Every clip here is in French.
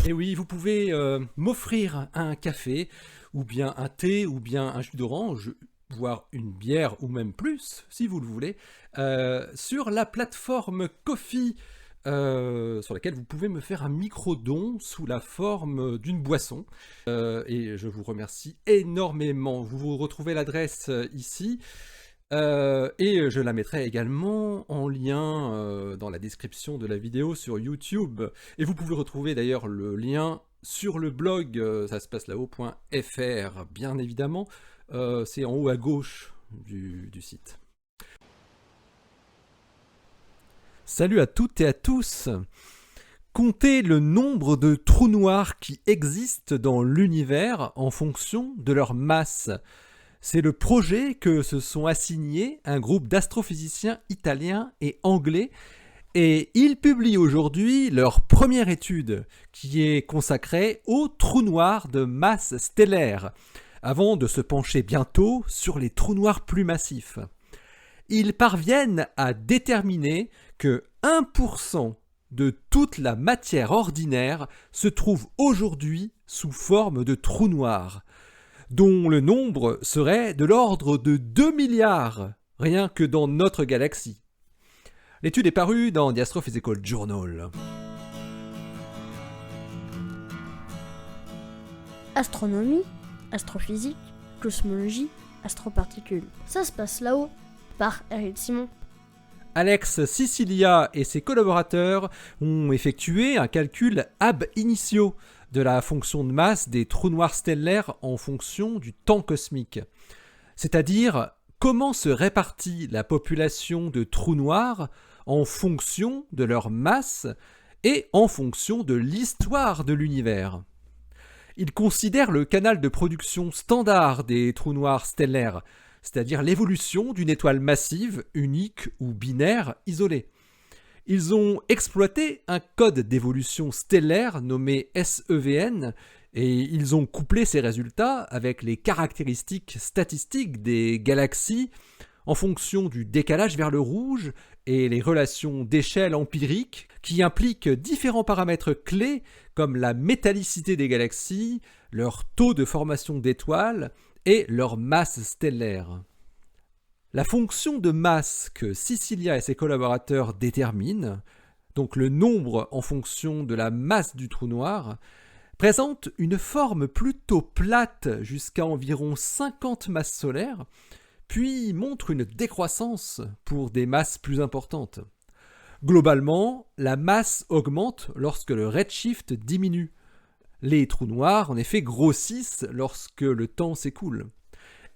Et oui, vous pouvez m'offrir un café, ou bien un thé, ou bien un jus d'orange, voire une bière, ou même plus, si vous le voulez, sur la plateforme Ko-fi, sur laquelle vous pouvez me faire un micro-don sous la forme d'une boisson. Et je vous remercie énormément. Vous retrouvez l'adresse ici. Et je la mettrai également en lien dans la description de la vidéo sur YouTube. Et vous pouvez retrouver d'ailleurs le lien sur le blog, ça se passe là-haut.fr, bien évidemment. C'est en haut à gauche du site. Salut à toutes et à tous. Comptez le nombre de trous noirs qui existent dans l'univers en fonction de leur masse. C'est le projet que se sont assignés un groupe d'astrophysiciens italiens et anglais, et ils publient aujourd'hui leur première étude qui est consacrée aux trous noirs de masse stellaire, avant de se pencher bientôt sur les trous noirs plus massifs. Ils parviennent à déterminer que 1% de toute la matière ordinaire se trouve aujourd'hui sous forme de trous noirs, dont le nombre serait de l'ordre de 2 milliards, rien que dans notre galaxie. L'étude est parue dans The Astrophysical Journal. Astronomie, astrophysique, cosmologie, astroparticules. Ça se passe là-haut, par Eric Simon. Alex Sicilia et ses collaborateurs ont effectué un calcul ab initio de la fonction de masse des trous noirs stellaires en fonction du temps cosmique. C'est-à-dire comment se répartit la population de trous noirs en fonction de leur masse et en fonction de l'histoire de l'univers. Ils considèrent le canal de production standard des trous noirs stellaires, c'est-à-dire l'évolution d'une étoile massive, unique ou binaire isolée. Ils ont exploité un code d'évolution stellaire nommé SEVN et ils ont couplé ces résultats avec les caractéristiques statistiques des galaxies en fonction du décalage vers le rouge et les relations d'échelle empiriques qui impliquent différents paramètres clés comme la métallicité des galaxies, leur taux de formation d'étoiles et leur masse stellaire. La fonction de masse que Sicilia et ses collaborateurs déterminent, donc le nombre en fonction de la masse du trou noir, présente une forme plutôt plate jusqu'à environ 50 masses solaires, puis montre une décroissance pour des masses plus importantes. Globalement, la masse augmente lorsque le redshift diminue. Les trous noirs, en effet, grossissent lorsque le temps s'écoule.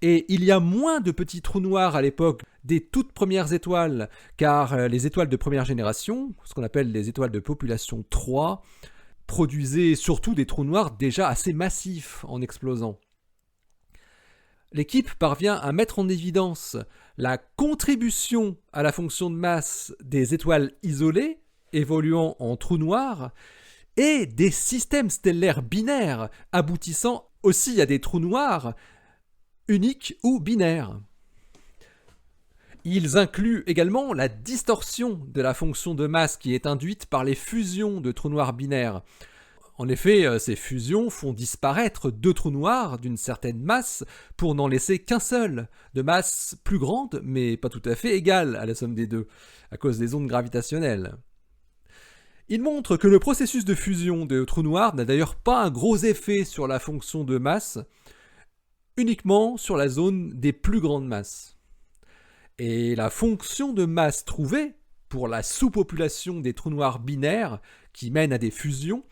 Et il y a moins de petits trous noirs à l'époque des toutes premières étoiles, car les étoiles de première génération, ce qu'on appelle les étoiles de population 3, produisaient surtout des trous noirs déjà assez massifs en explosant. L'équipe parvient à mettre en évidence la contribution à la fonction de masse des étoiles isolées, évoluant en trous noirs, et des systèmes stellaires binaires, aboutissant aussi à des trous noirs uniques ou binaires. Ils incluent également la distorsion de la fonction de masse qui est induite par les fusions de trous noirs binaires. En effet, ces fusions font disparaître deux trous noirs d'une certaine masse pour n'en laisser qu'un seul, de masse plus grande mais pas tout à fait égale à la somme des deux, à cause des ondes gravitationnelles. Il montre que le processus de fusion de trous noirs n'a d'ailleurs pas un gros effet sur la fonction de masse, uniquement sur la zone des plus grandes masses. Et la fonction de masse trouvée pour la sous-population des trous noirs binaires qui mènent à des fusions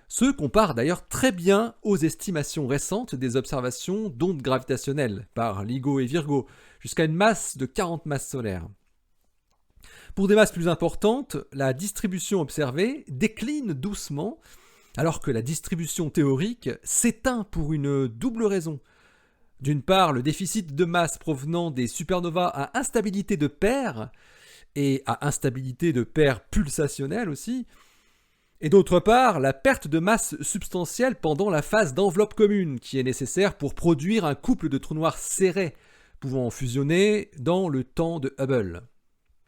se compare d'ailleurs très bien aux estimations récentes des observations d'ondes gravitationnelles par LIGO et Virgo, jusqu'à une masse de 40 masses solaires. Pour des masses plus importantes, la distribution observée décline doucement, alors que la distribution théorique s'éteint pour une double raison. D'une part, le déficit de masse provenant des supernovas à instabilité de paire, et à instabilité de paire pulsationnelle aussi, et d'autre part, la perte de masse substantielle pendant la phase d'enveloppe commune, qui est nécessaire pour produire un couple de trous noirs serrés, pouvant fusionner dans le temps de Hubble.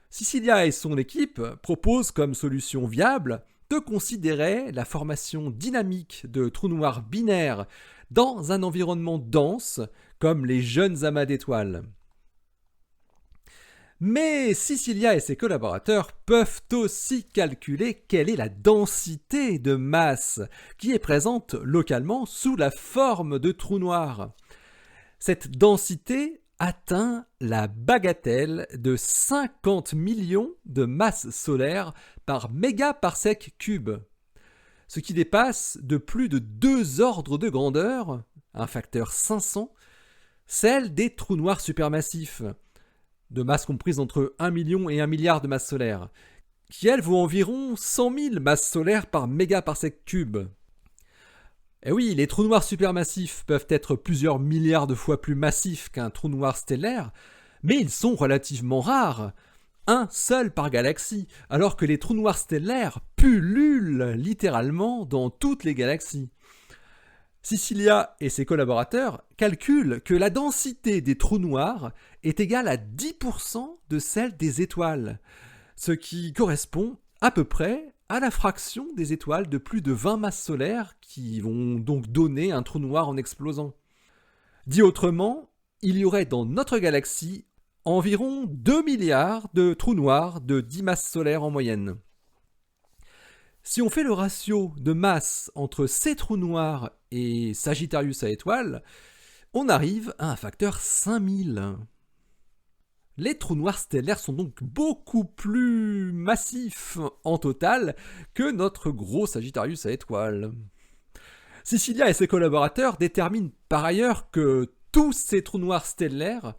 Sicilia et son équipe proposent comme solution viable de considérer la formation dynamique de trous noirs binaires dans un environnement dense, comme les jeunes amas d'étoiles. Mais Cicilia et ses collaborateurs peuvent aussi calculer quelle est la densité de masse qui est présente localement sous la forme de trous noirs. Cette densité atteint la bagatelle de 50 millions de masses solaires par mégaparsec cube, ce qui dépasse de plus de 2 ordres de grandeur, un facteur 500, celle des trous noirs supermassifs, de masse comprise entre 1 million et 1 milliard de masses solaires, qui elles vaut environ 100 000 masses solaires par mégaparsec cube. Et oui, les trous noirs supermassifs peuvent être plusieurs milliards de fois plus massifs qu'un trou noir stellaire, mais ils sont relativement rares, un seul par galaxie, alors que les trous noirs stellaires pullulent littéralement dans toutes les galaxies. Cicilia et ses collaborateurs calculent que la densité des trous noirs est égale à 10% de celle des étoiles, ce qui correspond à peu près à la fraction des étoiles de plus de 20 masses solaires qui vont donc donner un trou noir en explosant. Dit autrement, il y aurait dans notre galaxie environ 2 milliards de trous noirs de 10 masses solaires en moyenne. Si on fait le ratio de masse entre ces trous noirs et Sagittarius à étoiles, on arrive à un facteur 5000. Les trous noirs stellaires sont donc beaucoup plus massifs en total que notre gros Sagittarius à étoiles. Cicilia et ses collaborateurs déterminent par ailleurs que tous ces trous noirs stellaires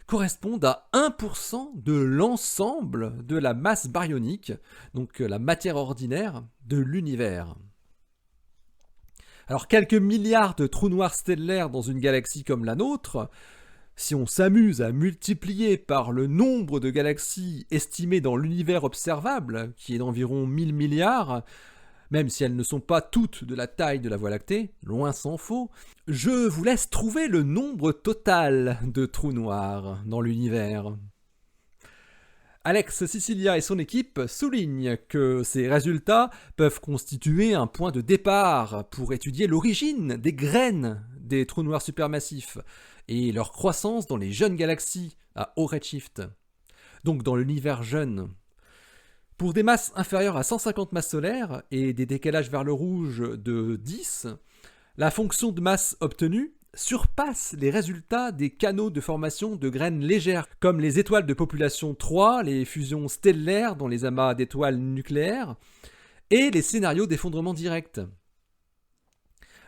correspondent à 1% de l'ensemble de la masse baryonique, donc la matière ordinaire de l'univers. Alors quelques milliards de trous noirs stellaires dans une galaxie comme la nôtre, si on s'amuse à multiplier par le nombre de galaxies estimées dans l'univers observable, qui est d'environ 1000 milliards, même si elles ne sont pas toutes de la taille de la Voie lactée, loin s'en faut, je vous laisse trouver le nombre total de trous noirs dans l'univers. Alex Cicilia et son équipe soulignent que ces résultats peuvent constituer un point de départ pour étudier l'origine des graines des trous noirs supermassifs et leur croissance dans les jeunes galaxies à haut redshift, donc dans l'univers jeune. Pour des masses inférieures à 150 masses solaires et des décalages vers le rouge de 10, la fonction de masse obtenue surpasse les résultats des canaux de formation de graines légères, comme les étoiles de population 3, les fusions stellaires dans les amas d'étoiles nucléaires, et les scénarios d'effondrement direct.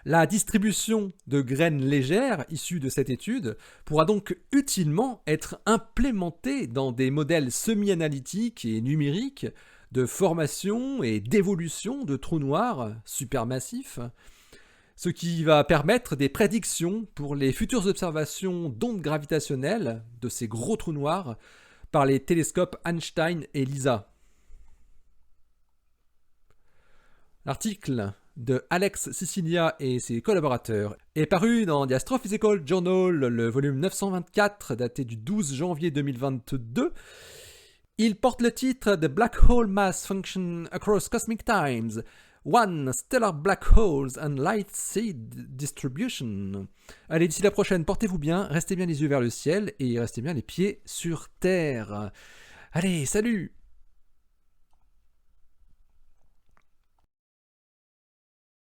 La distribution de graines légères issues de cette étude pourra donc utilement être implémentée dans des modèles semi-analytiques et numériques de formation et d'évolution de trous noirs supermassifs, ce qui va permettre des prédictions pour les futures observations d'ondes gravitationnelles de ces gros trous noirs par les télescopes Einstein et LISA. L'article de Alex Cicilia et ses collaborateurs est paru dans The Astrophysical Journal, le volume 924, daté du 12 janvier 2022. Il porte le titre The Black Hole Mass Function Across Cosmic Times, One Stellar Black Holes and Light Seed Distribution. Allez, d'ici la prochaine, portez-vous bien, restez bien les yeux vers le ciel et restez bien les pieds sur terre. Allez, salut!